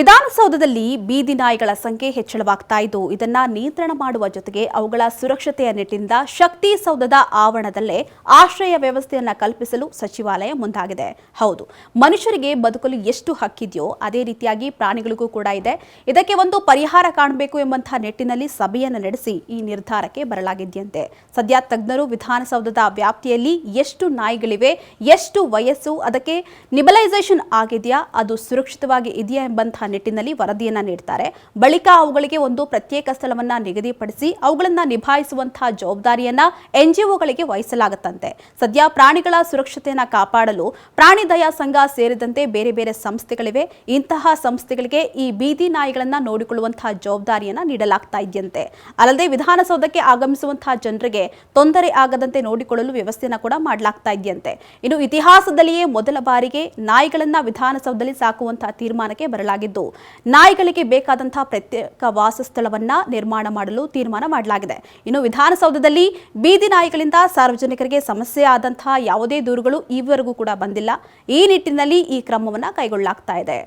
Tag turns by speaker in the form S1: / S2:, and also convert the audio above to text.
S1: ವಿಧಾನಸೌಧದಲ್ಲಿ ಬೀದಿ ನಾಯಿಗಳ ಸಂಖ್ಯೆ ಹೆಚ್ಚಳವಾಗ್ತಾ ಇದ್ದು ಇದನ್ನ ನಿಯಂತ್ರಣ ಮಾಡುವ ಜೊತೆಗೆ ಅವುಗಳ ಸುರಕ್ಷತೆಯ ನಿಟ್ಟಿನಿಂದ ಶಕ್ತಿ ಸೌಧದ ಆವರಣದಲ್ಲೇ ಆಶ್ರಯ ವ್ಯವಸ್ಥೆಯನ್ನ ಕಲ್ಪಿಸಲು ಸಚಿವಾಲಯ ಮುಂದಾಗಿದೆ. ಹೌದು, ಮನುಷ್ಯರಿಗೆ ಬದುಕಲು ಎಷ್ಟು ಹಕ್ಕಿದೆಯೋ ಅದೇ ರೀತಿಯಾಗಿ ಪ್ರಾಣಿಗಳಿಗೂ ಕೂಡ ಇದೆ. ಇದಕ್ಕೆ ಒಂದು ಪರಿಹಾರ ಕಾಣಬೇಕು ಎಂಬಂತಹ ನಿಟ್ಟಿನಲ್ಲಿ ಸಭೆಯನ್ನು ನಡೆಸಿ ಈ ನಿರ್ಧಾರಕ್ಕೆ ಬರಲಾಗಿದೆಯಂತೆ. ಸದ್ಯ ತಜ್ಞರು ವಿಧಾನಸೌಧದ ವ್ಯಾಪ್ತಿಯಲ್ಲಿ ಎಷ್ಟು ನಾಯಿಗಳಿವೆ, ಎಷ್ಟು ವಯಸ್ಸು, ಅದಕ್ಕೆ ನಿಬಲೈಸೇಷನ್ ಆಗಿದೆಯಾ, ಅದು ಸುರಕ್ಷಿತವಾಗಿ ಇದೆಯಾ ಎಂಬಂತಹ ನಿಟ್ಟಿನಲ್ಲಿ ವರದಿಯನ್ನ ನೀಡುತ್ತಾರೆ. ಬಳಿಕ ಅವುಗಳಿಗೆ ಒಂದು ಪ್ರತ್ಯೇಕ ಸ್ಥಳವನ್ನ ನಿಗದಿಪಡಿಸಿ ಅವುಗಳನ್ನ ನಿಭಾಯಿಸುವಂತಹ ಜವಾಬ್ದಾರಿಯನ್ನ ಎನ್ಜಿಒಗಳಿಗೆ ವಹಿಸಲಾಗುತ್ತಂತೆ. ಸದ್ಯ ಪ್ರಾಣಿಗಳ ಸುರಕ್ಷತೆಯನ್ನ ಕಾಪಾಡಲು ಪ್ರಾಣಿ ದಯಾ ಸಂಘ ಸೇರಿದಂತೆ ಬೇರೆ ಬೇರೆ ಸಂಸ್ಥೆಗಳಿವೆ. ಇಂತಹ ಸಂಸ್ಥೆಗಳಿಗೆ ಈ ಬೀದಿ ನಾಯಿಗಳನ್ನ ನೋಡಿಕೊಳ್ಳುವಂತಹ ಜವಾಬ್ದಾರಿಯನ್ನ ನೀಡಲಾಗ್ತಾ ಇದೆಯಂತೆ. ಅಲ್ಲದೆ ವಿಧಾನಸೌಧಕ್ಕೆ ಆಗಮಿಸುವಂತಹ ಜನರಿಗೆ ತೊಂದರೆ ಆಗದಂತೆ ನೋಡಿಕೊಳ್ಳಲು ವ್ಯವಸ್ಥೆಯನ್ನ ಕೂಡ ಮಾಡಲಾಗ್ತಾ ಇದೆಯಂತೆ. ಇನ್ನು ಇತಿಹಾಸದಲ್ಲಿಯೇ ಮೊದಲ ಬಾರಿಗೆ ನಾಯಿಗಳನ್ನ ವಿಧಾನಸೌಧದಲ್ಲಿ ಸಾಕುವಂತಹ ತೀರ್ಮಾನಕ್ಕೆ ಬರಲಾಗಿದ್ದು ನಾಯಿಗಳಿಗೆ ಬೇಕಾದಂತಹ ಪ್ರತ್ಯೇಕ ವಾಸಸ್ಥಳವನ್ನ ನಿರ್ಮಾಣ ಮಾಡಲು ತೀರ್ಮಾನ ಮಾಡಲಾಗಿದೆ. ಇನ್ನು ವಿಧಾನಸೌಧದಲ್ಲಿ ಬೀದಿ ನಾಯಿಗಳಿಂದ ಸಾರ್ವಜನಿಕರಿಗೆ ಸಮಸ್ಯೆ ಆದಂತಹ ಯಾವುದೇ ದೂರುಗಳು ಈವರೆಗೂ ಕೂಡ ಬಂದಿಲ್ಲ. ಈ ನಿಟ್ಟಿನಲ್ಲಿ ಈ ಕ್ರಮವನ್ನ ಕೈಗೊಳ್ಳಲಾಗ್ತಾ ಇದೆ.